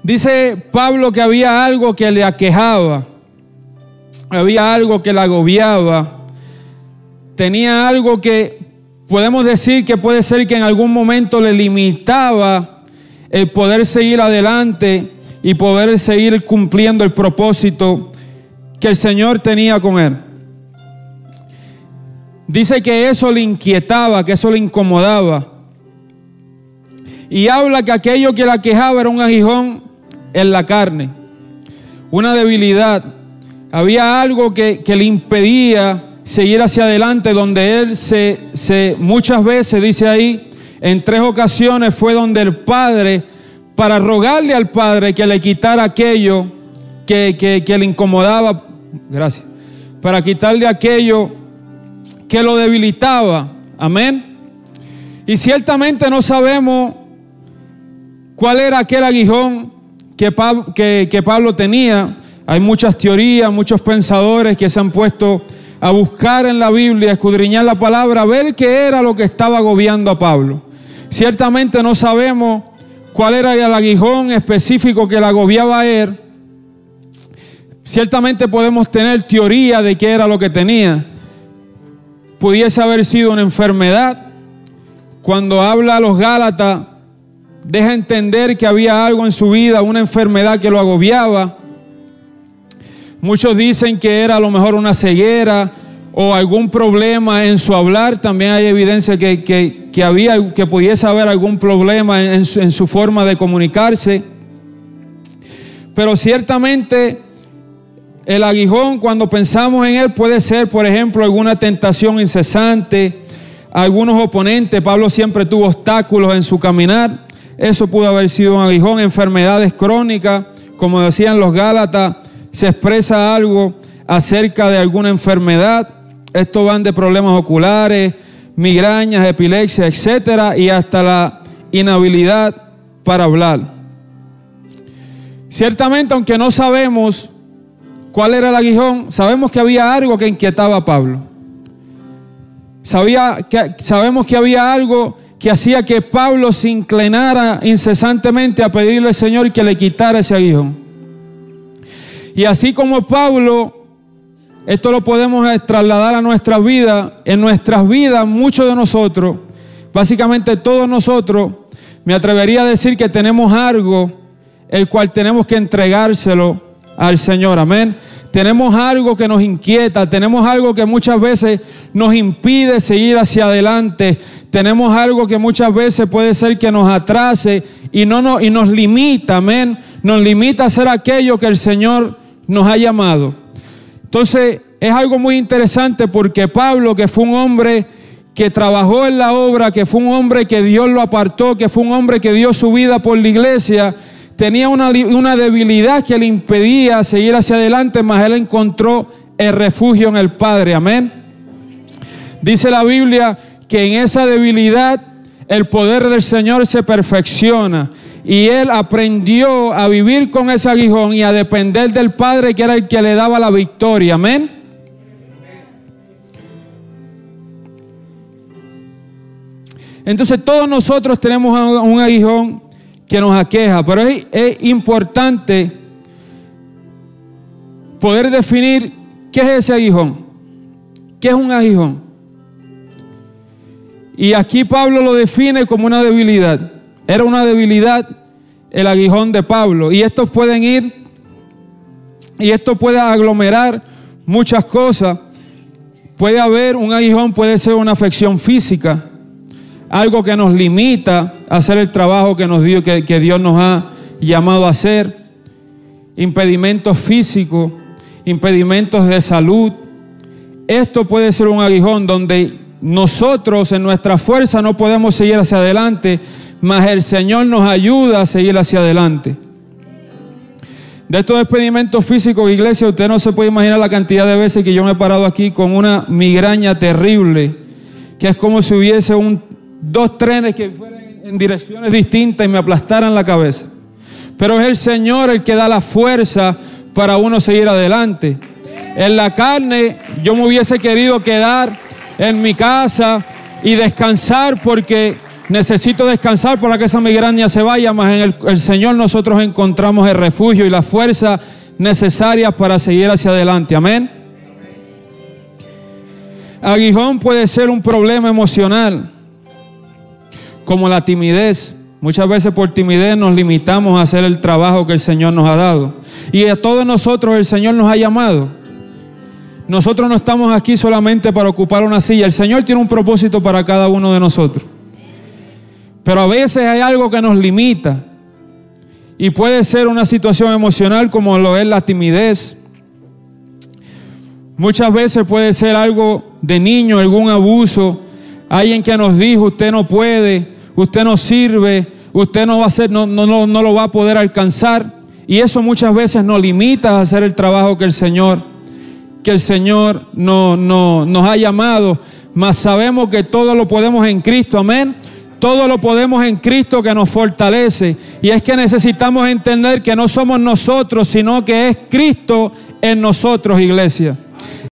Dice Pablo que había algo que le aquejaba, había algo que le agobiaba, tenía algo que podemos decir que puede ser que en algún momento le limitaba el poder seguir adelante y poder seguir cumpliendo el propósito que el Señor tenía con él. Dice que eso le inquietaba, que eso le incomodaba. Y habla que aquello que le aquejaba era un aguijón en la carne, una debilidad. Había algo que le impedía seguir hacia adelante, donde él muchas veces, dice ahí, en 3 ocasiones fue donde el Padre, para rogarle al Padre que le quitara aquello que le incomodaba, gracias, para quitarle aquello que lo debilitaba. Amén. Y ciertamente no sabemos cuál era aquel aguijón que Pablo tenía. Hay muchas teorías, muchos pensadores que se han puesto a buscar en la Biblia, a escudriñar la palabra, a ver qué era lo que estaba agobiando a Pablo. Ciertamente no sabemos cuál era el aguijón específico que le agobiaba a él. Ciertamente podemos tener teoría de qué era lo que tenía. Pudiese haber sido una enfermedad. Cuando habla a los Gálatas, deja entender que había algo en su vida, una enfermedad que lo agobiaba. Muchos dicen que era a lo mejor una ceguera o algún problema en su hablar. También hay evidencia que pudiese haber algún problema en su forma de comunicarse. Pero ciertamente el aguijón, cuando pensamos en él, puede ser, por ejemplo, alguna tentación incesante, algunos oponentes. Pablo siempre tuvo obstáculos en su caminar. Eso pudo haber sido un aguijón. Enfermedades crónicas, como decían los Gálatas, se expresa algo acerca de alguna enfermedad. Esto van de problemas oculares, migrañas, epilepsia, etcétera, y hasta la inhabilidad para hablar. Ciertamente, aunque no sabemos cuál era el aguijón, sabemos que había algo que inquietaba a Pablo. Sabemos que había algo que hacía que Pablo se inclinara incesantemente a pedirle al Señor que le quitara ese aguijón. Y así como Pablo, esto lo podemos trasladar a nuestras vidas. En nuestras vidas, muchos de nosotros, básicamente todos nosotros, me atrevería a decir que tenemos algo el cual tenemos que entregárselo al Señor. Amén. Tenemos algo que nos inquieta, tenemos algo que muchas veces nos impide seguir hacia adelante, tenemos algo que muchas veces puede ser que nos atrase y nos limita, amén, nos limita a hacer aquello que el Señor nos ha llamado. Entonces es algo muy interesante, porque Pablo, que fue un hombre que trabajó en la obra, que fue un hombre que Dios lo apartó, que fue un hombre que dio su vida por la iglesia, tenía una debilidad que le impedía seguir hacia adelante, mas él encontró el refugio en el Padre. Amén. Dice la Biblia que en esa debilidad el poder del Señor se perfecciona, y él aprendió a vivir con ese aguijón y a depender del Padre, que era el que le daba la victoria. Amén. Entonces todos nosotros tenemos un aguijón que nos aqueja, pero es importante poder definir qué es ese aguijón, qué es un aguijón. Y aquí Pablo lo define como una debilidad. Era una debilidad el aguijón de Pablo, y estos pueden ir, y esto puede aglomerar muchas cosas. Puede haber un aguijón, puede ser una afección física, algo que nos limita a hacer el trabajo que Dios nos ha llamado a hacer. Impedimentos físicos, impedimentos de salud. Esto puede ser un aguijón donde nosotros en nuestra fuerza no podemos seguir hacia adelante, mas el Señor nos ayuda a seguir hacia adelante. De estos impedimentos físicos, iglesia, usted no se puede imaginar la cantidad de veces que yo me he parado aquí con una migraña terrible, que es como si hubiese dos trenes que fueran en direcciones distintas y me aplastaran la cabeza. Pero es el Señor el que da la fuerza para uno seguir adelante. En la carne yo me hubiese querido quedar en mi casa y descansar, porque Necesito descansar para que esa migraña se vaya, mas en el Señor nosotros encontramos el refugio y la fuerza necesaria para seguir hacia adelante. Amén. Aguijón puede ser un problema emocional, como la timidez. Muchas veces por timidez nos limitamos a hacer el trabajo que el Señor nos ha dado. Y a todos nosotros el Señor nos ha llamado. Nosotros no estamos aquí solamente para ocupar una silla. El Señor tiene un propósito para cada uno de nosotros. Pero a veces hay algo que nos limita. Y puede ser una situación emocional como lo es la timidez. Muchas veces puede ser algo de niño, algún abuso. Alguien que nos dijo, usted no puede, usted no sirve, usted no va a hacer, no lo va a poder alcanzar. Y eso muchas veces nos limita a hacer el trabajo que el Señor nos ha llamado. Mas sabemos que todo lo podemos en Cristo, amén. Todo lo podemos en Cristo que nos fortalece. Y es que necesitamos entender que no somos nosotros, sino que es Cristo en nosotros, iglesia.